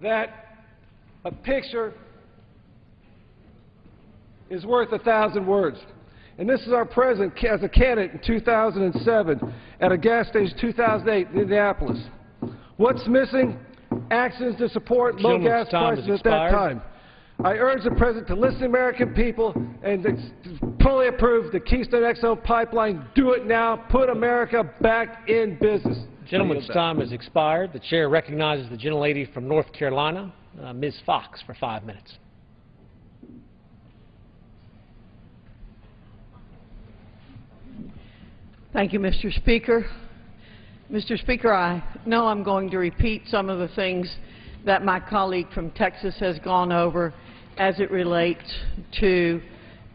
that a picture is worth 1,000 words. And this is our president as a candidate in 2007 at a gas station 2008 in Indianapolis. What's missing? Actions to support low gas prices at that time. I urge the president to listen to the American people and to fully approve the Keystone XL pipeline. Do it now. Put America back in business. Gentleman's time has expired. The chair recognizes the gentlelady from North Carolina, Ms. Fox, for 5 minutes. Thank you, Mr. Speaker. Mr. Speaker, I know I'm going to repeat some of the things that my colleague from Texas has gone over as it relates to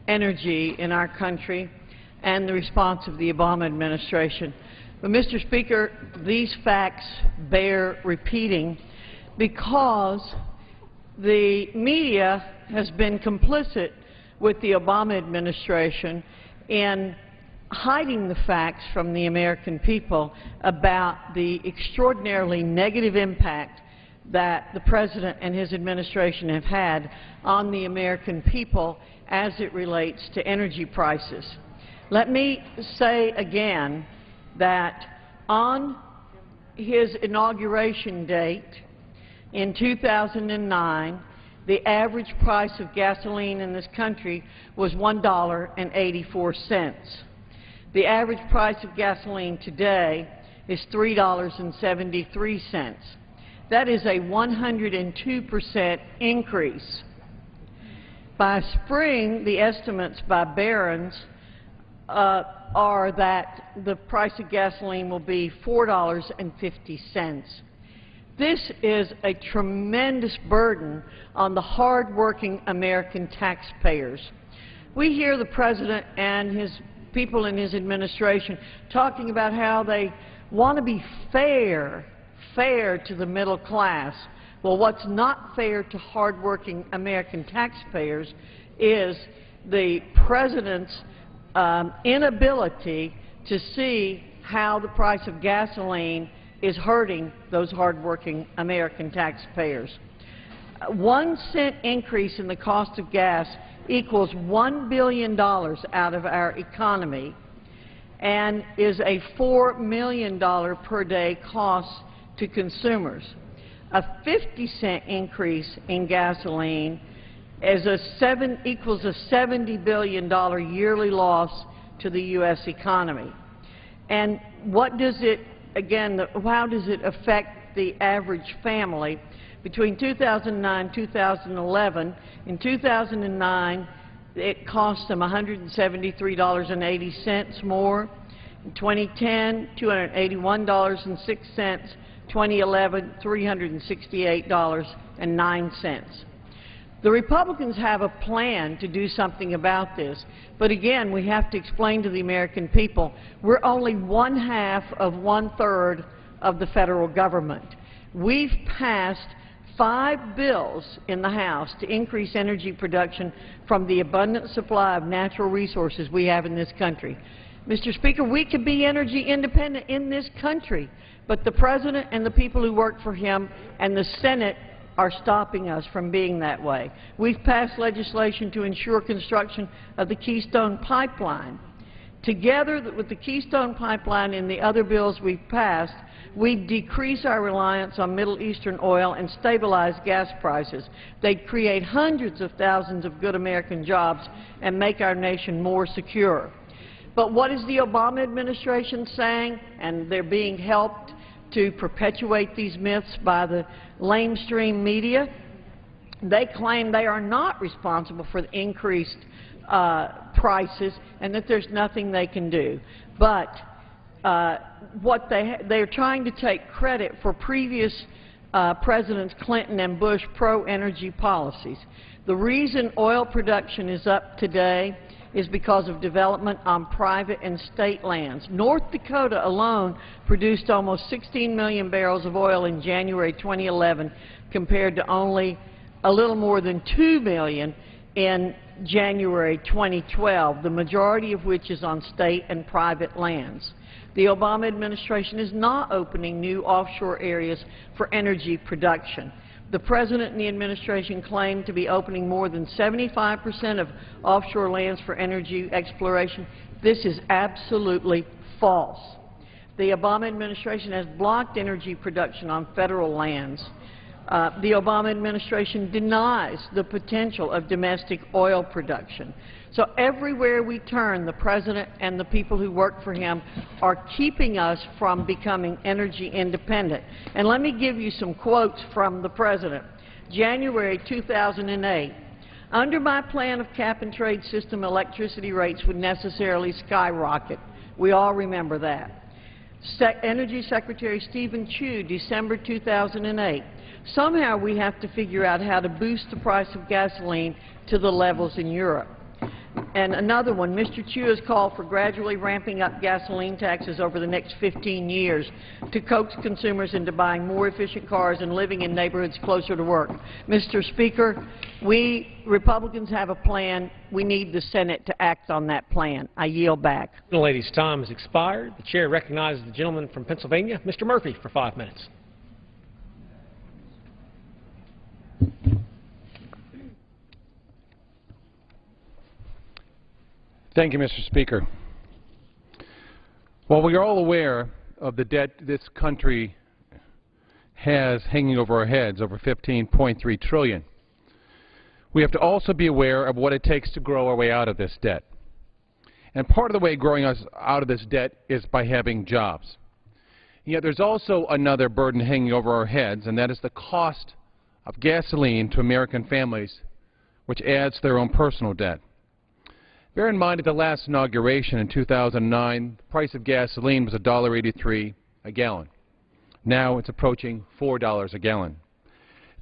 energy in our country and the response of the Obama administration. But, Mr. Speaker, these facts bear repeating because the media has been complicit with the Obama administration in hiding the facts from the American people about the extraordinarily negative impact that the President and his administration have had on the American people as it relates to energy prices. Let me say again that on his inauguration date in 2009, the average price of gasoline in this country was $1.84. The average price of gasoline today is $3.73. That is a 102% increase. By spring, the estimates by Barron's are that the price of gasoline will be $4.50. This is a tremendous burden on the hard-working American taxpayers. We hear the President and his people in his administration talking about how they want to be fair to the middle class. Well, what's not fair to hardworking American taxpayers is the President's inability to see how the price of gasoline is hurting those hardworking American taxpayers. A 1 cent increase in the cost of gas equals $1 billion out of our economy and is a $4 million per day cost to consumers. A 50-cent increase in gasoline equals a $70 billion yearly loss to the U.S. economy. And what does it, again, how does it affect the average family? Between 2009 and 2011, in 2009, it cost them $173.80 more. In 2010, $281.06. 2011, $368.09. The Republicans have a plan to do something about this, but again, we have to explain to the American people we're only 1/2 of 1/3 of the federal government. We've passed 5 bills in the House to increase energy production from the abundant supply of natural resources we have in this country. Mr. Speaker, we could be energy independent in this country, but the President and the people who work for him and the Senate are stopping us from being that way. We've passed legislation to ensure construction of the Keystone Pipeline. Together with the Keystone Pipeline and the other bills we've passed, we decrease our reliance on Middle Eastern oil and stabilize gas prices. They'd create hundreds of thousands of good American jobs and make our nation more secure. But what is the Obama administration saying? And they're being helped to perpetuate these myths by the lamestream media. They claim they are not responsible for the increased prices and that there's nothing they can do. But they're trying to take credit for previous Presidents Clinton and Bush pro-energy policies. The reason oil production is up today is because of development on private and state lands. North Dakota alone produced almost 16 million barrels of oil in January 2011 compared to only a little more than 2 million in January 2012, the majority of which is on state and private lands. The Obama administration is not opening new offshore areas for energy production. The President and the administration claim to be opening more than 75% of offshore lands for energy exploration. This is absolutely false. The Obama administration has blocked energy production on federal lands. The Obama administration denies the potential of domestic oil production. So everywhere we turn, the President and the people who work for him are keeping us from becoming energy independent. And let me give you some quotes from the President. January 2008, under my plan of cap-and-trade system, electricity rates would necessarily skyrocket. We all remember that. Energy Secretary Stephen Chu, December 2008, somehow we have to figure out how to boost the price of gasoline to the levels in Europe. And another one, Mr. Chu has called for gradually ramping up gasoline taxes over the next 15 years to coax consumers into buying more efficient cars and living in neighborhoods closer to work. Mr. Speaker, we Republicans have a plan. We need the Senate to act on that plan. I yield back. The lady's time has expired. The chair recognizes the gentleman from Pennsylvania, Mr. Murphy, for 5 minutes. Thank you, Mr. Speaker. While we are all aware of the debt this country has hanging over our heads, over $15.3 trillion, we have to also be aware of what it takes to grow our way out of this debt. And part of the way growing us out of this debt is by having jobs. Yet there's also another burden hanging over our heads, and that is the cost of gasoline to American families, which adds to their own personal debt. Bear in mind, at the last inauguration in 2009, the price of gasoline was $1.83 a gallon. Now it's approaching $4 a gallon.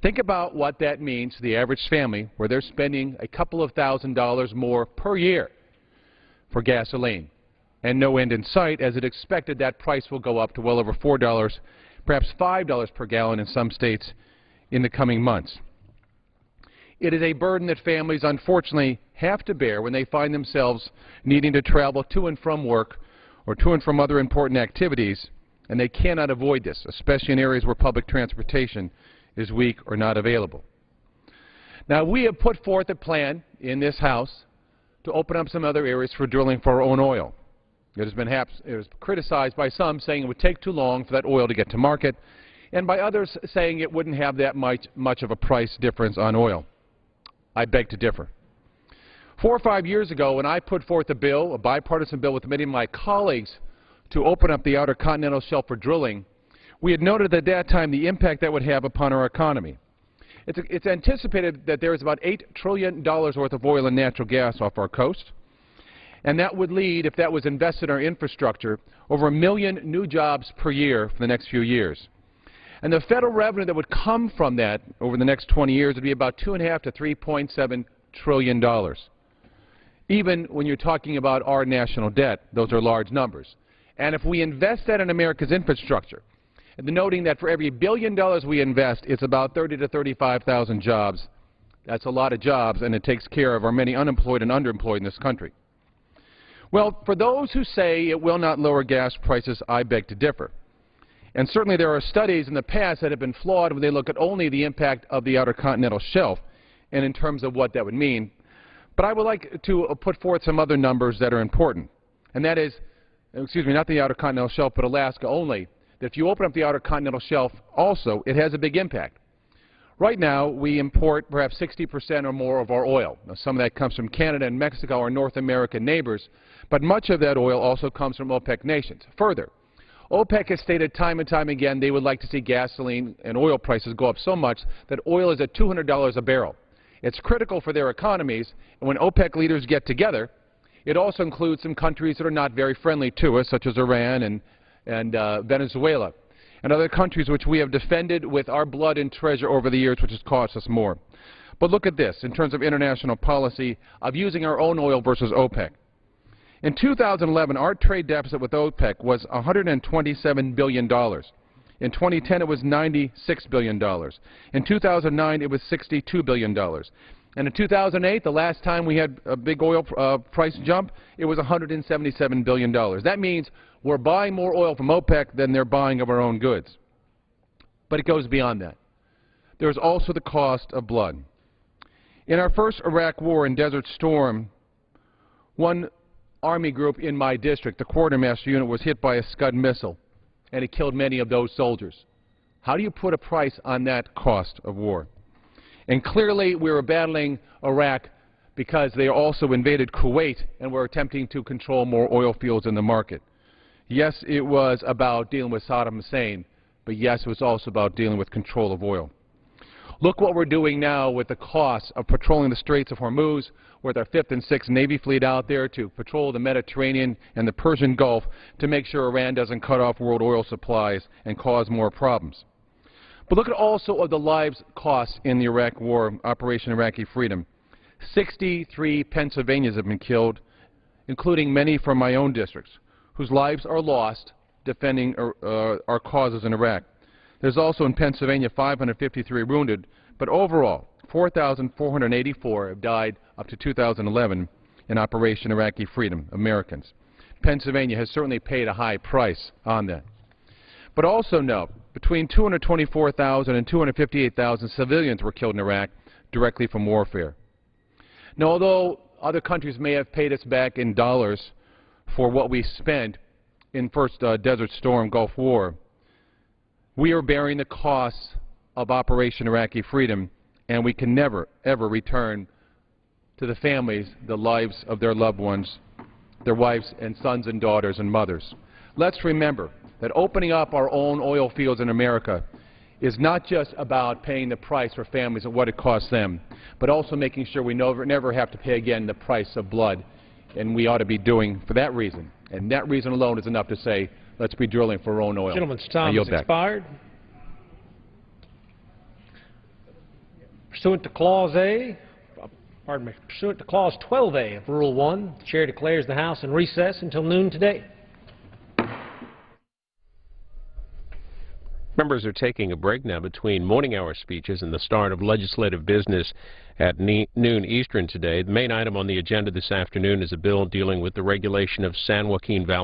Think about what that means to the average family, where they're spending a couple of $1,000s more per year for gasoline, and no end in sight, as it expected that price will go up to well over $4, perhaps $5 per gallon in some states in the coming months. It is a burden that families, unfortunately, have to bear when they find themselves needing to travel to and from work or to and from other important activities, and they cannot avoid this, especially in areas where public transportation is weak or not available. Now, we have put forth a plan in this House to open up some other areas for drilling for our own oil. It was criticized by some, saying it would take too long for that oil to get to market, and by others saying it wouldn't have that much of a price difference on oil. I beg to differ. 4 or 5 years ago, when I put forth a bill, a bipartisan bill with many of my colleagues to open up the Outer Continental Shelf for drilling, we had noted at that time the impact that would have upon our economy. It's anticipated that there is about $8 trillion worth of oil and natural gas off our coast, and that would lead, if that was invested in our infrastructure, over 1 million new jobs per year for the next few years. And the federal revenue that would come from that over the next 20 years would be about $2.5 to $3.7 trillion. Even when you're talking about our national debt, those are large numbers. And if we invest that in America's infrastructure, and noting that for every $1 billion we invest, it's about 30,000 to 35,000 jobs, that's a lot of jobs, and it takes care of our many unemployed and underemployed in this country. Well, for those who say it will not lower gas prices, I beg to differ. And certainly there are studies in the past that have been flawed when they look at only the impact of the Outer Continental Shelf and in terms of what that would mean. But I would like to put forth some other numbers that are important. And that is, not the Outer Continental Shelf, but Alaska only, that if you open up the Outer Continental Shelf also, it has a big impact. Right now, we import perhaps 60% or more of our oil. Now, some of that comes from Canada and Mexico, our North American neighbors, but much of that oil also comes from OPEC nations. Further, OPEC has stated time and time again they would like to see gasoline and oil prices go up so much that oil is at $200 a barrel. It's critical for their economies, and when OPEC leaders get together, it also includes some countries that are not very friendly to us, such as Iran and Venezuela, and other countries which we have defended with our blood and treasure over the years, which has cost us more. But look at this, in terms of international policy of using our own oil versus OPEC. In 2011, our trade deficit with OPEC was $127 billion. In 2010, it was $96 billion. In 2009, it was $62 billion. And in 2008, the last time we had a big oil price jump, it was $177 billion. That means we're buying more oil from OPEC than they're buying of our own goods. But it goes beyond that. There's also the cost of blood. In our first Iraq war in Desert Storm, one Army group in my district, the Quartermaster Unit, was hit by a Scud missile, and it killed many of those soldiers. How do you put a price on that cost of war? And clearly we were battling Iraq because they also invaded Kuwait and were attempting to control more oil fields in the market. Yes, it was about dealing with Saddam Hussein, but yes, it was also about dealing with control of oil. Look what we're doing now with the cost of patrolling the Straits of Hormuz, with our 5th and 6th Navy fleet out there to patrol the Mediterranean and the Persian Gulf to make sure Iran doesn't cut off world oil supplies and cause more problems. But look at also at the lives costs in the Iraq War, Operation Iraqi Freedom. 63 Pennsylvanians have been killed, including many from my own districts, whose lives are lost defending our causes in Iraq. There's also in Pennsylvania 553 wounded, but overall 4,484 have died up to 2011 in Operation Iraqi Freedom, Americans. Pennsylvania has certainly paid a high price on that. But also note, between 224,000 and 258,000 civilians were killed in Iraq directly from warfare. Now, although other countries may have paid us back in dollars for what we spent in first Desert Storm Gulf War, we are bearing the costs of Operation Iraqi Freedom, and we can never, ever return to the families the lives of their loved ones, their wives and sons and daughters and mothers. Let's remember that opening up our own oil fields in America is not just about paying the price for families and what it costs them, but also making sure we never have to pay again the price of blood, and we ought to be doing for that reason. And that reason alone is enough to say, let's be drilling for our own oil. Gentleman's time has expired. Pursuant to Clause 12A of Rule 1, the Chair declares the House in recess until noon today. Members are taking a break now between morning hour speeches and the start of legislative business at noon Eastern today. The main item on the agenda this afternoon is a bill dealing with the regulation of San Joaquin Valley.